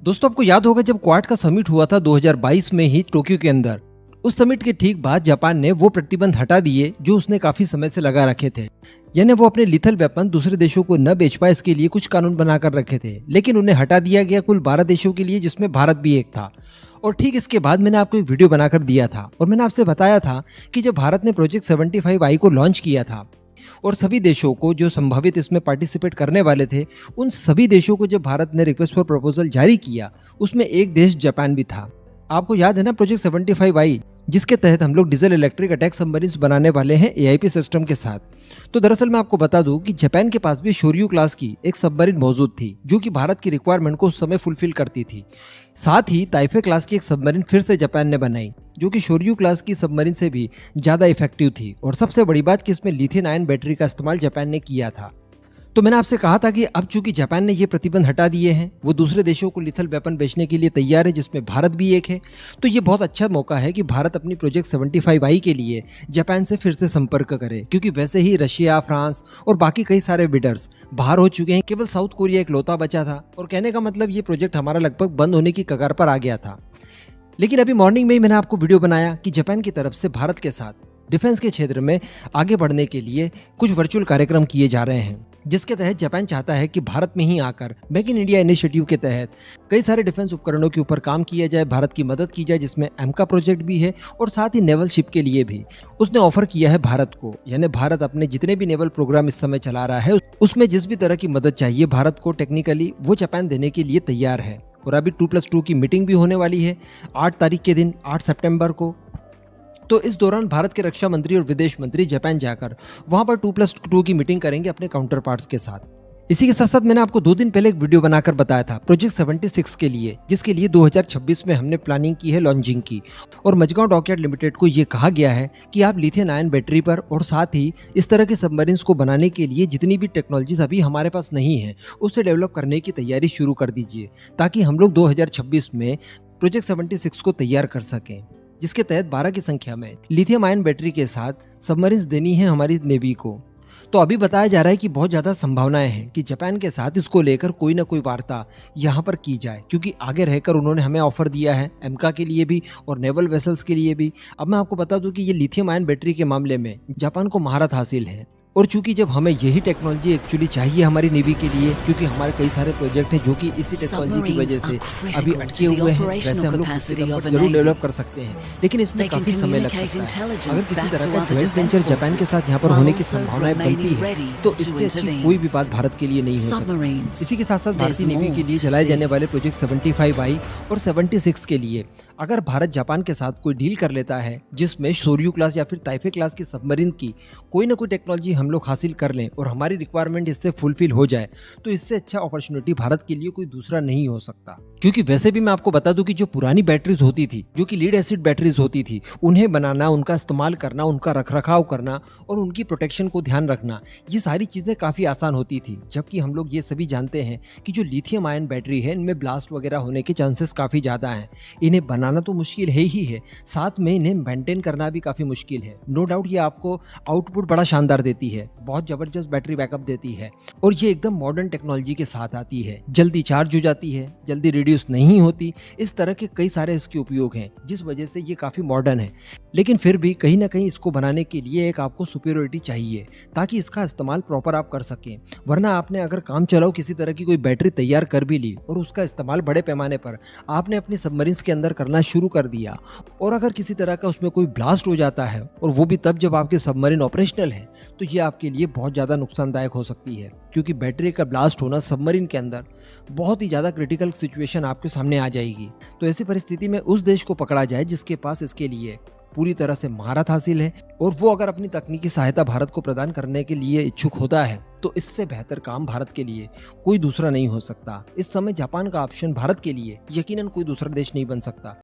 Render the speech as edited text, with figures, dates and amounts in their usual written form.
दोस्तों आपको याद होगा जब क्वाड का समिट हुआ था 2022 में ही टोक्यो के अंदर। उस समिट के ठीक बाद जापान ने वो प्रतिबंध हटा दिए जो उसने काफी समय से लगा रखे थे। यानी वो अपने लिथल वेपन दूसरे देशों को न बेच पाए इसके लिए कुछ कानून बनाकर रखे थे, लेकिन उन्हें हटा दिया गया कुल 12 देशों के लिए, जिसमें भारत भी एक था। और ठीक इसके बाद मैंने आपको एक वीडियो बनाकर दिया था और मैंने आपसे बताया था कि जब भारत ने प्रोजेक्ट 75I को लॉन्च किया था और सभी देशों को जो संभावित इसमें पार्टिसिपेट करने वाले थे, उन सभी देशों को जब भारत ने रिक्वेस्ट फॉर प्रपोजल जारी किया, उसमें एक देश जापान भी था। आपको याद है ना प्रोजेक्ट 75I, जिसके तहत हम लोग डीजल इलेक्ट्रिक अटैक सबमरीन्स बनाने वाले हैं AIP सिस्टम के साथ। तो दरअसल मैं आपको बता दूं कि जापान के पास भी शोर्यू क्लास की एक सबमरीन मौजूद थी जो कि भारत की रिक्वायरमेंट को उस समय फुलफिल करती थी। साथ ही ताइफे क्लास की एक सबमरीन फिर से जापान ने बनाई जो कि शोर्यू क्लास की सबमरीन से भी ज्यादा इफेक्टिव थी, और सबसे बड़ी बात कि इसमें लिथियम आयन बैटरी का इस्तेमाल जापान ने किया था। तो मैंने आपसे कहा था कि अब चूंकि जापान ने ये प्रतिबंध हटा दिए हैं, वो दूसरे देशों को लिथल वेपन बेचने के लिए तैयार है, जिसमें भारत भी एक है। तो ये बहुत अच्छा मौका है कि भारत अपनी प्रोजेक्ट 75I के लिए जापान से फिर से संपर्क करे, क्योंकि वैसे ही रशिया, फ्रांस और बाकी कई सारे बिडर्स बाहर हो चुके हैं। केवल साउथ कोरिया इकलौता बचा था, और कहने का मतलब ये प्रोजेक्ट हमारा लगभग बंद होने की कगार पर आ गया था। लेकिन अभी मॉर्निंग में ही मैंने आपको वीडियो बनाया कि जापान की तरफ से भारत के साथ डिफेंस के क्षेत्र में आगे बढ़ने के लिए कुछ वर्चुअल कार्यक्रम किए जा रहे हैं, जिसके तहत जापान चाहता है कि भारत में ही आकर मेक इन इंडिया इनिशिएटिव के तहत कई सारे डिफेंस उपकरणों के ऊपर काम किया जाए, भारत की मदद की जाए, जिसमें एमका प्रोजेक्ट भी है और साथ ही नेवल शिप के लिए भी उसने ऑफर किया है भारत को। यानी भारत अपने जितने भी नेवल प्रोग्राम इस समय चला रहा है, उसमें जिस भी तरह की मदद चाहिए भारत को टेक्निकली, वो जापान देने के लिए तैयार है। और अभी 2+2 की मीटिंग भी होने वाली है 8 तारीख के दिन, 8 सितंबर को। तो इस दौरान भारत के रक्षा मंत्री और विदेश मंत्री जापान जाकर वहां पर 2+2 की मीटिंग करेंगे अपने काउंटर पार्ट्स के साथ। इसी के साथ साथ मैंने आपको 2 दिन पहले एक वीडियो बनाकर बताया था प्रोजेक्ट 76 के लिए, जिसके लिए 2026 में हमने प्लानिंग की है लॉन्चिंग की। और मझगांव डॉकयार्ड लिमिटेड को ये कहा गया है कि आप लिथियम आयन बैटरी पर और साथ ही इस तरह के सबमरीन्स को बनाने के लिए जितनी भी टेक्नोलॉजीज अभी हमारे पास नहीं है, उससे डेवलप करने की तैयारी शुरू कर दीजिए, ताकि हम लोग 2026 में प्रोजेक्ट 76 को तैयार कर सकें, जिसके तहत 12 की संख्या में लिथियम आयन बैटरी के साथ सबमरीन्स देनी है हमारी नेवी को। तो अभी बताया जा रहा है कि बहुत ज़्यादा संभावनाएं हैं कि जापान के साथ इसको लेकर कोई ना कोई वार्ता यहाँ पर की जाए, क्योंकि आगे रहकर उन्होंने हमें ऑफर दिया है एमका के लिए भी और नेवल वेसल्स के लिए भी। अब मैं आपको बता दूं कि ये लिथियम आयन बैटरी के मामले में जापान को महारत हासिल है, और चूंकि जब हमें यही टेक्नोलॉजी एक्चुअली चाहिए हमारी नेवी के लिए, क्योंकि हमारे कई सारे प्रोजेक्ट हैं जो कि इसी टेक्नोलॉजी की वजह से अभी अटके हुए हैं। वैसे हम लोग जरूर डेवलप कर सकते हैं, लेकिन इसमें काफी समय लग सकता है। अगर किसी तरह का ज्वाइंट वेंचर जापान के साथ यहाँ पर होने की संभावनाएं बनती है, तो इससे अच्छी कोई भी बात भारत के लिए नहीं हो सकती। इसी के साथ साथ भारतीय नेवी के लिए चलाए जाने वाले प्रोजेक्ट 75I और 76 के लिए अगर भारत जापान के साथ कोई डील कर लेता है, जिसमें शोर्यू क्लास या फिर ताइफे क्लास की सबमरीन की कोई ना कोई टेक्नोलॉजी हम लोग हासिल कर लें और हमारी रिक्वायरमेंट इससे फुलफिल हो जाए, तो इससे अच्छा अपॉर्चुनिटी भारत के लिए कोई दूसरा नहीं हो सकता। क्योंकि वैसे भी मैं आपको बता दूं कि जो पुरानी बैटरीज होती थी, जो कि लीड एसिड बैटरीज होती थी, उन्हें बनाना, उनका इस्तेमाल करना, उनका रखरखाव करना और उनकी प्रोटेक्शन को ध्यान रखना, ये सारी चीजें काफी आसान होती थी। जबकि हम लोग ये सभी जानते हैं कि जो लिथियम आयन बैटरी है, इनमें ब्लास्ट वगैरह होने के चांसेस काफी ज्यादा हैं। इन्हें बनाना तो मुश्किल है ही है, साथ में इन्हें मेंटेन करना भी काफी मुश्किल है। नो डाउट ये आपको आउटपुट बड़ा शानदार देती है, बहुत जबरदस्त बैटरी बैकअप देती है, और ये एकदम मॉडर्न टेक्नोलॉजी के साथ आती है, जल्दी चार्ज हो जाती है, जल्दी रिड्यूस नहीं होती। इस तरह के कई सारे इसके उपयोग हैं, जिस वजह से ये काफी मॉडर्न है। लेकिन फिर भी कहीं ना कहीं इसको बनाने के लिए एक आपको सुपीरियरिटी चाहिए, ताकि इसका इस्तेमाल प्रॉपर आप कर सकें। वरना आपने अगर काम चलाओ किसी तरह की कोई बैटरी तैयार कर भी ली और उसका इस्तेमाल बड़े पैमाने पर आपने अपनी सबमरीन्स के अंदर करना शुरू कर दिया, और अगर किसी तरह का उसमें कोई ब्लास्ट हो जाता है, और वो भी तब जब आपके सबमरीन ऑपरेशनल है, तो ये आपके लिए बहुत ज़्यादा नुकसानदायक हो सकती है। क्योंकि बैटरी का ब्लास्ट होना सबमरीन के अंदर बहुत ही ज़्यादा क्रिटिकल सिचुएशन आपके सामने आ जाएगी। तो ऐसी परिस्थिति में उस देश को पकड़ा जाए जिसके पास इसके लिए पूरी तरह से महारत हासिल है, और वो अगर अपनी तकनीकी सहायता भारत को प्रदान करने के लिए इच्छुक होता है, तो इससे बेहतर काम भारत के लिए कोई दूसरा नहीं हो सकता। इस समय जापान का ऑप्शन भारत के लिए यकीनन कोई दूसरा देश नहीं बन सकता।